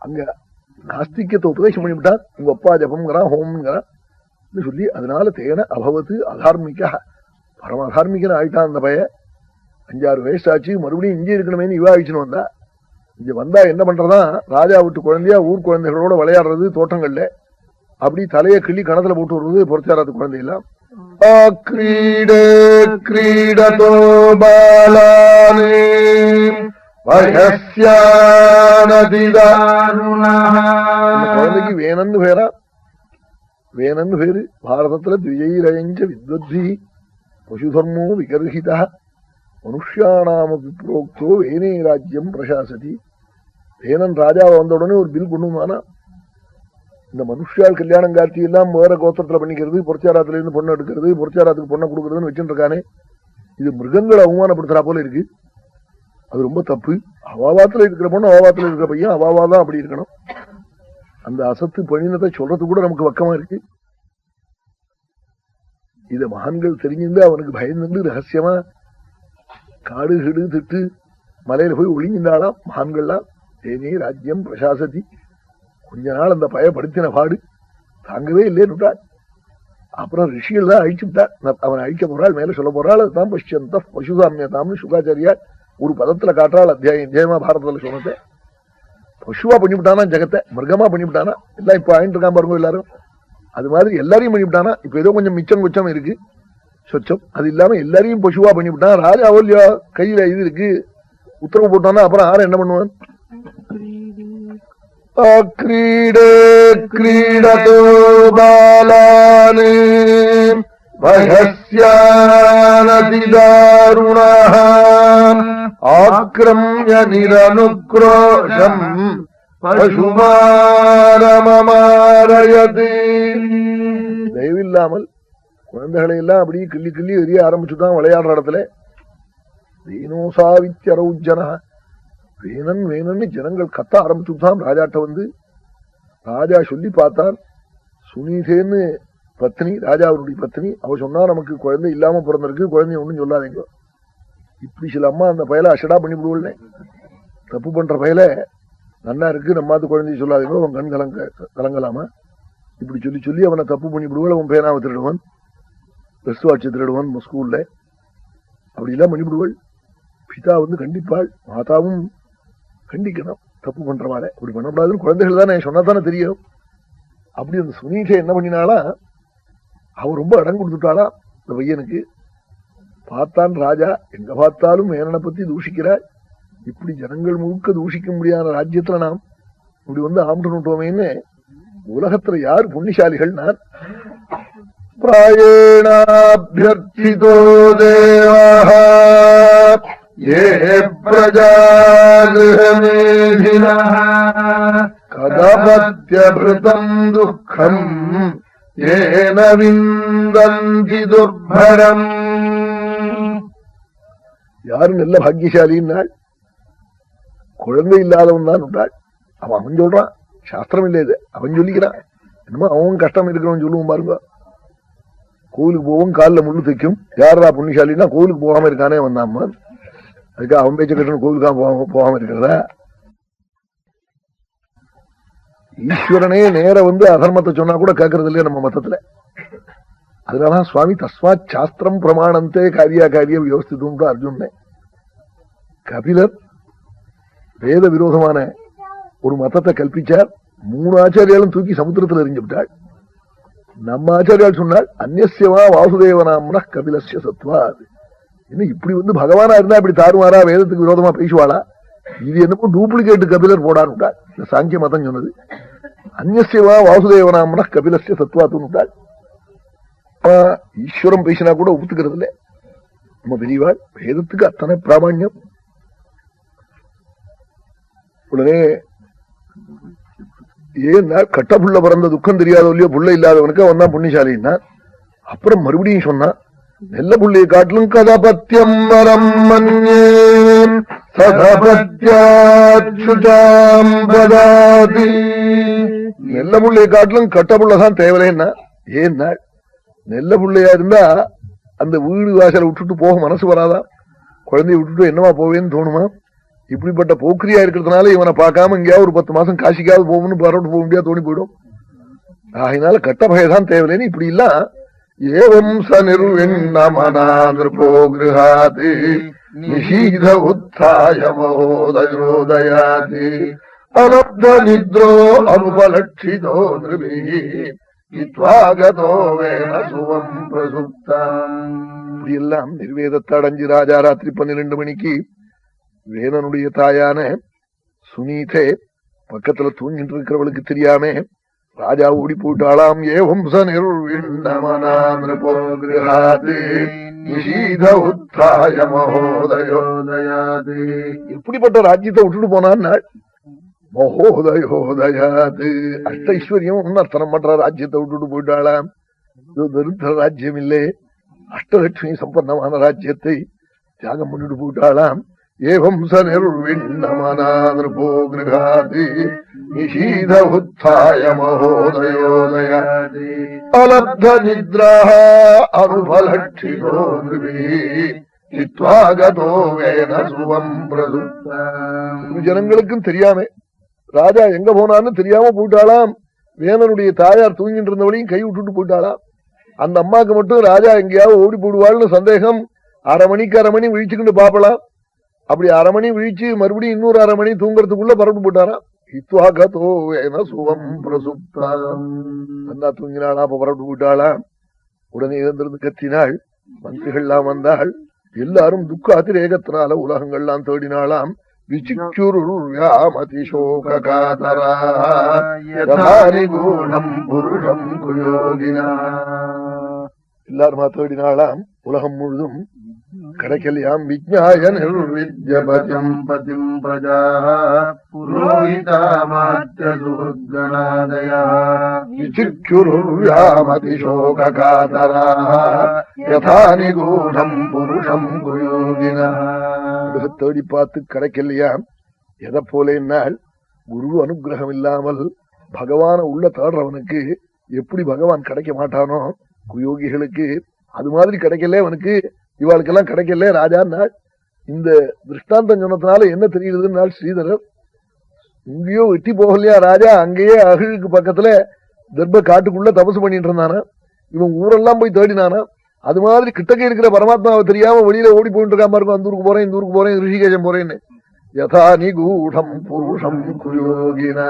அங்க நாஸ்திகத்தை உபதேசம் பண்ணிவிட்டான். உங்க அப்பா ஜபம்ங்கிறான், ஹோம்ங்கிறான் சொல்லி, அதனால தேன அபவத்து அதார்மிகா, பரம அதார்மிகன் ஆயிட்டான் அந்த பைய. 5-6 வயசாச்சு, மறுபடியும் இங்கே இருக்கணுமேனு இவா ஆயிடுச்சுன்னு வந்தா. இங்க வந்தா என்ன பண்றதான், ராஜா விட்டு குழந்தையா ஊர் குழந்தைகளோட விளையாடுறது தோட்டங்கள்ல, அப்படி தலையை கிள்ளி கணத்துல போட்டு வருவது பொறுச்சாராது குழந்தையெல்லாம். குழந்தைக்கு வேணன்னு பேரா, வேணன்னு பேரு. பாரதத்துல த்விஜைரயஞ்ச வித்வத்வி பசுதர்மோ விகர்ஹிதா மனுஷியானாம விப்ரோக்தோ வேனே ராஜ்யம் பிரசாசதி. வேணன் ராஜாவை வந்த உடனே ஒரு பில் கொண்டு வந்தானா, இந்த மனுஷால் கல்யாணம் காட்சி எல்லாம் வேற கோத்திரத்துல பண்ணிக்கிறது, பொற்சாராத்துல இருந்து பொண்ணை எடுக்கிறது, பொற்சாராத்துக்கு பொண்ணை கொடுக்கறதுன்னு வச்சுட்டு இருக்கானே, இது மிருகங்களை அவமானப்படுத்துறா போல இருக்கு. அது ரொம்ப தப்பு. அவாவாத்துல இருக்கிற பொண்ணு அவாவாத்துல இருக்கிற பையன் அவாவாதான் அப்படி இருக்கணும். அந்த அசத்து பணினத்தை சொல்றது கூட நமக்கு வக்கமா இருக்கு. இத மகான்கள் தெரிஞ்சிருந்து அவனுக்கு பயந்து ரகசியமா காடு கிடு திட்டு மலையில போய் ஒளிஞ்சிருந்தாளாம் மகான்கள்லாம். ஏனே ராஜ்யம் பிரசாசதி. கொஞ்ச நாள் அந்த பயப்படுத்தின பாடு தாங்கவே இல்லைன்னு. அப்புறம் ரிஷிகள் தான் அழிச்சுட்டார். அவன் அழிக்க போறாள், மேல சொல்ல போறாள். அதுதான் பஷ்யந்த பசுதாமியதாம்னு சுகாச்சாரியார் ஒரு பதத்துல காட்டுறாள். அத்தியாயமா பாரதத்துல சொன்னதை பசுவா பண்ணிவிட்டானா, ஜெகத்தை மிருகமா பண்ணிவிட்டானா. எல்லாம் இப்ப ஆயிட்டு இருக்கான் பாருங்க எல்லாரும். அது மாதிரி எல்லாரையும் பண்ணிவிட்டானா. இப்ப ஏதோ கொஞ்சம் மிச்சம் குச்சம் இருக்கு, சொச்சம். அது இல்லாம எல்லாரையும் பசுவா பண்ணிவிட்டான். ராஜாவோ இல்லையா கையில இது இருக்கு, உத்தரவு போட்டானா அப்புறம் யாரும் என்ன பண்ணுவான்? அக்ரீடே கிரீடதோ பாலானே வஹஸ்யானதிதாருணஹ ஆக்ரம்ய நிரனுக்ரோஷம் பசுமாரமமாரயதே. தயவில்லாமல் குழந்தைகளை எல்லாம் அப்படியே கிள்ளி கிள்ளி எரிய ஆரம்பிச்சுதான் விளையாடுற இடத்துல. வேணோசாவித்யரௌஜன, வேணன் வேணன்னு ஜனங்கள் கத்த ஆரம்பிச்சுதான் ராஜாட்ட வந்து. ராஜா சொல்லி பார்த்தார். சுனீதேன்னு பத்னி, ராஜாவுடைய பத்னி, அவ சொன்னா நமக்கு குழந்தை இல்லாம பிறந்திருக்கு, குழந்தைய ஒண்ணும் சொல்லாதீங்க. இப்படி சில அம்மா அந்த பயலை அஷடா பண்ணி விடுவோம். தப்பு பண்ற பயல நன்னா இருக்கு, நம்மாத்து குழந்தைய சொல்லாதீங்க, அவன் கண் கலங்கலாமா இப்படி சொல்லி சொல்லி அவனை தப்பு பண்ணி விடுவாள். அவன் பேனாவை திருடுவான், ட்ரெஸ் வாட்சை திருடுவான் ஸ்கூல்ல, அப்படி எல்லாம் பண்ணி விடுவாள். பிதா வந்து கண்டிப்பாள், மாதாவும் கண்டிக்கணும் தப்பு பண்றவாள. அப்படி பண்ணக்கூடாதுன்னு குழந்தைகள் தானே சொன்னா தானே தெரியும். அப்படி அந்த சுனீஷை என்ன பண்ணினாளா, அவ ரொம்ப இடம் கொடுத்துட்டாளா இந்த பையனுக்கு. பார்த்தான் ராஜா, எங்க பார்த்தாலும் மேனனை பத்தி தூஷிக்கிறாள். இப்படி ஜனங்கள் முழுக்க தூஷிக்க முடியாத ராஜ்யத்துல நாம் இப்படி வந்து ஆம்பிட்டோமேன்னு உலகத்துல யார் புண்ணியசாலிகள்? நான் பிராயேணாபியர்த்திதோ தேவாஹ யே பிரஜாகிருஹமேதினஹ கதபத்யபிருதம் துக்கம் ஏன விந்தந்தி துர்பரம். யாரு நல்ல பாக்கியசாலின்னாள்? குழந்தை இல்லாதவன் தான் உண்டாள். அவன் சொல்றான், சாஸ்திரம் இல்லை இது, அவன் சொல்லிக்கிறான். என்னமோ அவன் கஷ்டம் இருக்கிறவன் சொல்லுவோம் பாருங்க. கோவிலுக்கு போவோம், காலில் முள்ளு தைக்கும். யாரா புண்ணியசாலின்னா கோவிலுக்கு போகாம இருக்கானே வந்தாம்மா. அதுக்கு அவன் பேச்ச கட்டணும் கோவிலுக்காக போகாம இருக்கிறதா? ஈஸ்வரனே நேர வந்து அதர்மத்தை சொன்னா கூட கேட்கறது இல்லையா நம்ம மதத்துல. அதனாலதான் சுவாமி தஸ்மாத் சாஸ்திரம் பிரமாணந்தே காரியா காரிய வியவஸ்திதம் அர்ஜுனே. கபிலர் வேத விரோதமான ஒரு மதத்தை கல்பிச்சார். 3 ஆச்சாரியாலும் தூக்கி சமுத்திரத்தில் எறிஞ்சு விட்டாள். நம்ம ஆச்சாரியால் சொன்னாள், அந்நியவா வாசுதேவனாம்னா கபிலஸ்ய சத்வா. இன்னும் இப்படி வந்து பகவானா இருந்தா இப்படி தாறுமாறா வேதத்துக்கு விரோதமா பேசுவாளா? இது என்னமோ டூப்ளிகேட் கபிலர் போடான்னு விட்டாள். இந்த சாங்கிய மதம் சொன்னது அந்நியவா வாசுதேவனாம்னா கபிலஸ்ய சத்வாத்துன்னு விட்டாள். ஈஸ்வரம் பேசினா கூட ஒப்புத்துக்கிறது இல்லை நம்ம பெரியவாள். வேதத்துக்கு அத்தனை பிராமணியம். உடனே ஏன்னா கட்ட புள்ள பிறந்த துக்கம் தெரியாத இல்லையோ, புள்ள இல்லாதவனுக்கு அவன் தான் புண்ணியசாலின்னா. அப்புறம் மறுபடியும் சொன்னா, நெல்ல புள்ளையை காட்டிலும் கதபத்தியம் வரம் மன்யே சதபத்யாச்சுதாம் பதாதி. நெல்ல புள்ளையை காட்டிலும் கட்ட புள்ளதான் தேவையில்லைன்னா. ஏன்னா நெல்ல புள்ளையா இருந்தா அந்த வீடு வாசலை விட்டுட்டு போக மனசு வராதா? குழந்தைய விட்டுட்டு என்னவா போவேன்னு தோணுமா? இப்படிப்பட்ட போக்கிரியா இருக்கிறதுனால இவனை பார்க்காம எங்கேயாவது ஒரு 10 மாசம் காசிக்காவது போகணும்னு பரவிட்டு போக முடியாது, தோணி போயிடும். அதனால கட்ட பயதான் தேவையில்லைன்னு இப்படி எல்லாம் ஏவம் சனிர்விண்ணமனாதிருப்போ கிருஹாத் நிஷீத உத்தாய மகோதயோதயாத் அனப்த நித்ரோ அனுபலட்சிதோ நிருபிஹி இத்வாகதோ வேன சுவம் பிரசுப்தாம். இப்படி எல்லாம் நிர்வேதத்தை அடைஞ்சு ராஜா ராத்திரி 12 மணிக்கு வேணனுடைய தாயான சுனீதே பக்கத்துல தூங்கிட்டு இருக்கிறவளுக்கு தெரியாம ராஜா ஓடி போயிட்டாளாம். ஏவம் சனிர்விண்ணமனாதிருப்போ கிருஹாத் நிஷீத உத்தாய மகோதயோதயாத். எப்படிப்பட்ட ராஜ்யத்தை விட்டுட்டு போனான் மகோதயோதயாது. அஷ்ட ஐஸ்வர்யம் அர்த்தனம் பண்ற ராஜ்யத்தை விட்டுட்டு போயிட்டாளாம். இது தரித்திர ராஜ்யம் இல்லே, அஷ்டலட்சுமி சம்பன்னமான ராஜ்யத்தை தியாகம் பண்ணிட்டு போயிட்டாளாம். ஏவம் சனிர்விண்ணமனாதிருப்போ கிருஹாத் நிஷீத உத்தாய மகோதயோதயாத் அலப்த நித்ராஹ அனுபலட்சிதோ நிருபிஹி இத்வாகதோ வேன சுவம் பிரசுப்தாம். ஜனங்களுக்கும் தெரியாம ராஜா எங்க போனான்னு தெரியாம போயிட்டாளாம். வேணனுடைய தாயார் தூங்கிட்டு இருந்தவளையும் கை விட்டுட்டு போயிட்டாளாம். அந்த அம்மாக்கு மட்டும் ராஜா எங்கேயாவது ஓடி போடுவாள்னு சந்தேகம். 1/2 மணிக்கு 1/2 மணி விழிச்சுக்கிட்டு பாப்பலாம். அப்படி 1/2 மணி விழிச்சு மறுபடியும் இன்னொரு 1/2 மணி தூங்குறதுக்குள்ள பரப்பு போட்டாராம். இத்வாகதோ வேன சுவம் பிரசுப்தாம். நல்லா தூங்கினாளா, அப்ப பரப்பு போட்டாளா. உடனே இருந்திருந்து கத்தினாள். மந்திரிகள்லாம் வந்தாள். எல்லாரும் துக்க அதிரேகத்தினால உலகங்கள்லாம் தேடினாளாம். எல்லாருமா தேடினாளாம். உலகம் முழுதும் கிடைக்கலையாம். விஜ்ஞாய நிர்வித்யபதிம் பதிம் பிரஜா புரோஹிதாமாத்யசுர்கணாதயா விசிக்ஷுருர்யாமதிசோககாதராः யதா நிகூடம் புருஷம் குயோகினः. தேடி பார்த்து கிடைக்கலையாம். எதை போல என்னால் குரு அனுகிரகம் இல்லாமல் பகவான உள்ள தேடுறவனுக்கு எப்படி பகவான் கிடைக்க மாட்டானோ, குயோகிகளுக்கு அது மாதிரி கிடைக்கல. அவனுக்கு இவாளுக்கெல்லாம் கிடைக்கல ராஜா. இந்த திருஷ்டாந்தம் சொன்னதுனால என்ன தெரியுதுன்னா, ஸ்ரீதரர் இங்கேயோ வெட்டி போகலையா ராஜா, அங்கேயே அகிழுக்கு பக்கத்துல தர்ப காட்டுக்குள்ள தபசு பண்ணிட்டு இருந்தானா. இவன் ஊரெல்லாம் போய் தேடினானா. அது மாதிரி கிட்டக்கே இருக்கிற பரமாத்மாவை தெரியாம வெளியில ஓடி போயிட்டு இருக்காம இருக்கும். அந்த ஊருக்கு போறேன், இந்த ஊருக்கு போறேன், ரிஷிகேஷம் போறேன்னு. யதா நிகூடம் புருஷம் குயோகினா.